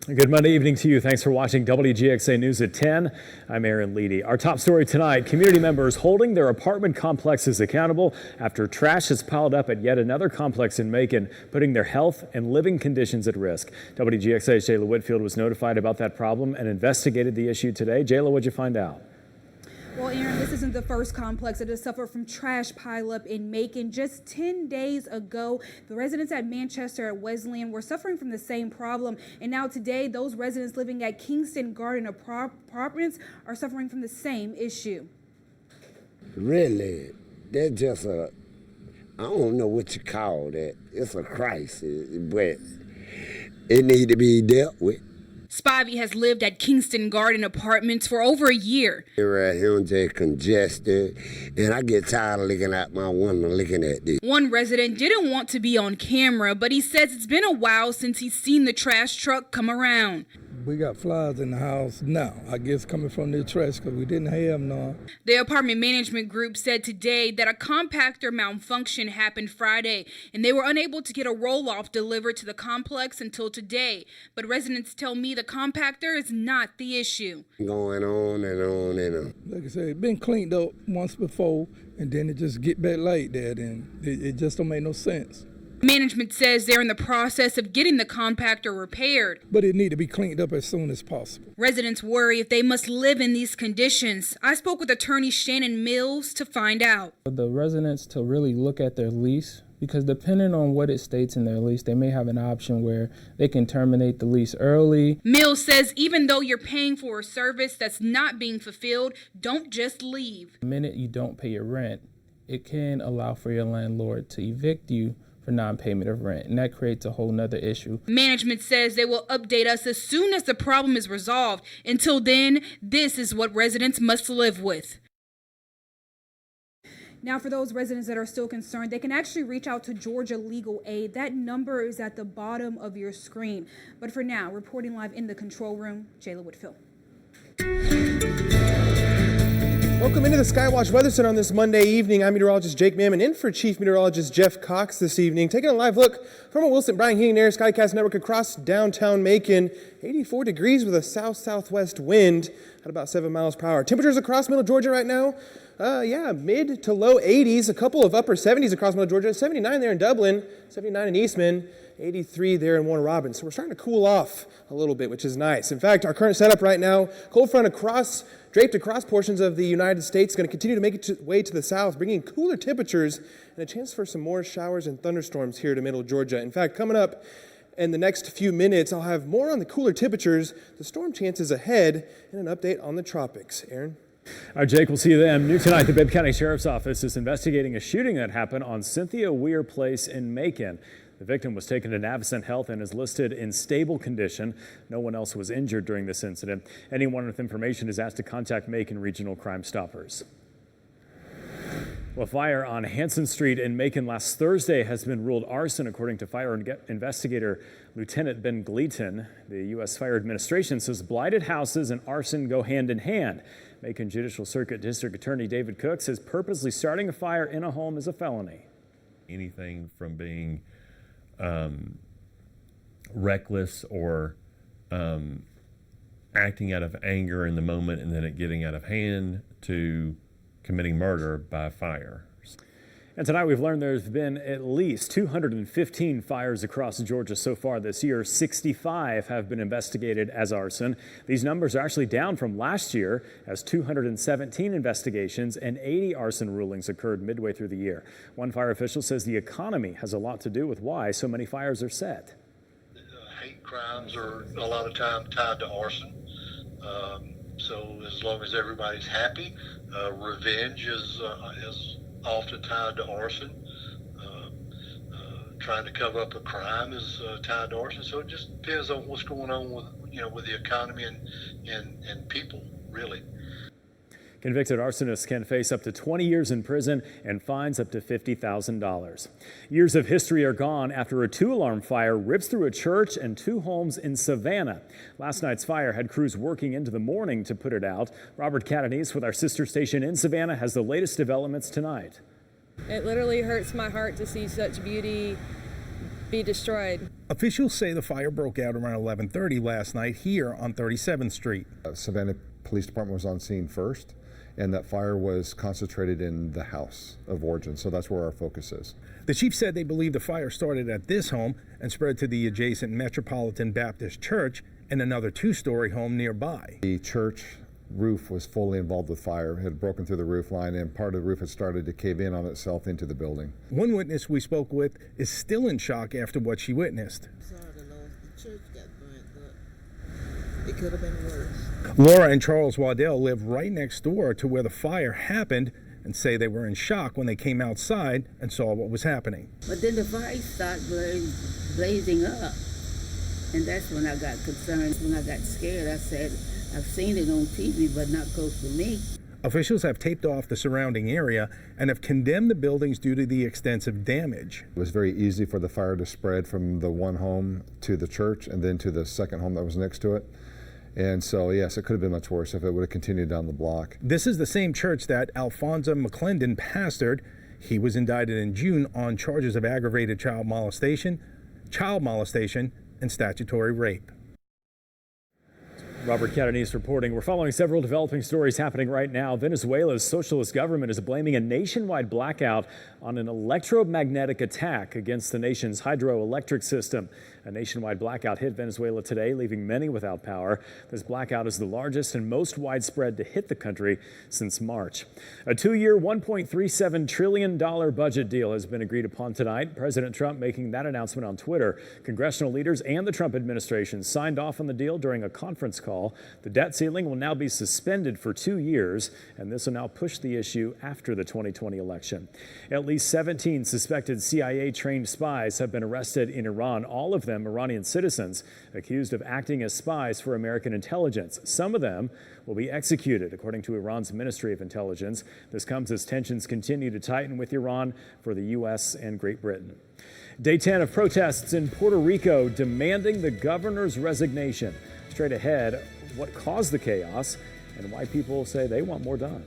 Good Monday evening to you. Thanks for watching Wgxa News at 10. I'm Aaron Leedy. Our top story tonight, community members holding their apartment complexes accountable after trash has piled up at yet another complex in Macon, putting their health and living conditions at risk. WGXA's Jayla Whitfield was notified about that problem and investigated the issue today. Jayla, what'd you find out? Well, Aaron, this isn't the first complex that has suffered from trash pileup in Macon. Just 10 days ago, the residents at Manchester at Wesleyan were suffering from the same problem. And now today, those residents living at Kingston Garden Apartments are suffering from the same issue. Really, they're just I don't know what you call that. It's a crisis, but it need to be dealt with. Spivey has lived at Kingston Garden Apartments for over a year. Right here, I'm just congested, and I get tired of looking out my window, looking at this. One resident didn't want to be on camera, but he says it's been a while since he's seen the trash truck come around. We got flies in the house now, I guess coming from the trash because we didn't have none. The apartment management group said today that a compactor malfunction happened Friday and they were unable to get a roll-off delivered to the complex until today. But residents tell me the compactor is not the issue. Going on and on and on. Like I said, it's been cleaned up once before and then it just get back like that and it just don't make no sense. Management says they're in the process of getting the compactor repaired. But it need to be cleaned up as soon as possible. Residents worry if they must live in these conditions. I spoke with attorney Shannon Mills to find out. The residents to really look at their lease, because depending on what it states in their lease, they may have an option where they can terminate the lease early. Mills says even though you're paying for a service that's not being fulfilled, don't just leave. The minute you don't pay your rent, it can allow for your landlord to evict you for non-payment of rent, and that creates a whole nother issue. Management says they will update us as soon as the problem is resolved. Until then, this is what residents must live with. Now, for those residents that are still concerned, they can actually reach out to Georgia Legal Aid. That number is at the bottom of your screen. But for now, reporting live in the control room, Jayla Whitfield. Welcome into the Skywatch Weather Center on this Monday evening. I'm meteorologist Jake Mammon in for Chief Meteorologist Jeff Cox this evening. Taking a live look from a Wilson Bryan Heating and Air Skycast Network across downtown Macon. 84 degrees with a south-southwest wind at about 7 miles per hour. Temperatures across middle Georgia right now, mid to low 80s. A couple of upper 70s across middle Georgia. 79 there in Dublin, 79 in Eastman, 83 there in Warner Robins. So we're starting to cool off a little bit, which is nice. In fact, our current setup right now, cold front draped across portions of the United States, going to continue to make its way to the south, bringing cooler temperatures and a chance for some more showers and thunderstorms here to middle Georgia. In fact, coming up in the next few minutes, I'll have more on the cooler temperatures, the storm chances ahead, and an update on the tropics. Aaron? All right, Jake, we'll see you then. New tonight, the Bibb County Sheriff's Office is investigating a shooting that happened on Cynthia Weir Place in Macon. The victim was taken to Navicent Health and is listed in stable condition. No one else was injured during this incident. Anyone with information is asked to contact Macon Regional Crime Stoppers. Well, fire on Hanson Street in Macon last Thursday has been ruled arson, according to fire investigator Lieutenant Ben Gleaton. The U.S. Fire Administration says blighted houses and arson go hand in hand. Macon Judicial Circuit District Attorney David Cook says purposely starting a fire in a home is a felony. Anything from being reckless or acting out of anger in the moment and then it getting out of hand to committing murder by fire. And tonight we've learned there's been at least 215 fires across Georgia so far this year. 65 have been investigated as arson. These numbers are actually down from last year, as 217 investigations and 80 arson rulings occurred midway through the year. One fire official says the economy has a lot to do with why so many fires are set. Hate crimes are a lot of time tied to arson. So as long as everybody's happy, revenge is often tied to arson. Trying to cover up a crime is tied to arson. So it just depends on what's going on with the economy and people, really. Convicted arsonists can face up to 20 years in prison and fines up to $50,000. Years of history are gone after a 2-alarm fire rips through a church and 2 homes in Savannah. Last night's fire had crews working into the morning to put it out. Robert Catanese with our sister station in Savannah has the latest developments tonight. It literally hurts my heart to see such beauty be destroyed. Officials say the fire broke out around 11:30 last night here on 37th Street. Savannah Police Department was on scene first, and that fire was concentrated in the house of origin, so that's where our focus is. The chief said they believe the fire started at this home and spread to the adjacent Metropolitan Baptist Church and another two-story home nearby. The church roof was fully involved with fire, had broken through the roof line, and part of the roof had started to cave in on itself into the building. One witness we spoke with is still in shock after what she witnessed. Sorry to know the church got burnt, but it could have been worse. Laura and Charles Waddell live right next door to where the fire happened and say they were in shock when they came outside and saw what was happening. But then the fire started blazing up, and that's when I got concerned. When I got scared, I said, I've seen it on TV, but not close to me. Officials have taped off the surrounding area and have condemned the buildings due to the extensive damage. It was very easy for the fire to spread from the one home to the church and then to the second home that was next to it. And so, yes, it could have been much worse if it would have continued down the block. This is the same church that Alfonso McClendon pastored. He was indicted in June on charges of aggravated child molestation, and statutory rape. Robert Catanese reporting. We're following several developing stories happening right now. Venezuela's socialist government is blaming a nationwide blackout on an electromagnetic attack against the nation's hydroelectric system. A nationwide blackout hit Venezuela today, leaving many without power. This blackout is the largest and most widespread to hit the country since March. A two-year, $1.37 trillion budget deal has been agreed upon tonight. President Trump making that announcement on Twitter. Congressional leaders and the Trump administration signed off on the deal during a conference call. The debt ceiling will now be suspended for 2 years, and this will now push the issue after the 2020 election. At least 17 suspected CIA-trained spies have been arrested in Iran, all of them Iranian citizens accused of acting as spies for American intelligence. Some of them will be executed, according to Iran's Ministry of Intelligence. This comes as tensions continue to tighten with Iran for the U.S. and Great Britain. Day 10 of protests in Puerto Rico demanding the governor's resignation. Straight ahead, what caused the chaos and why people say they want more done.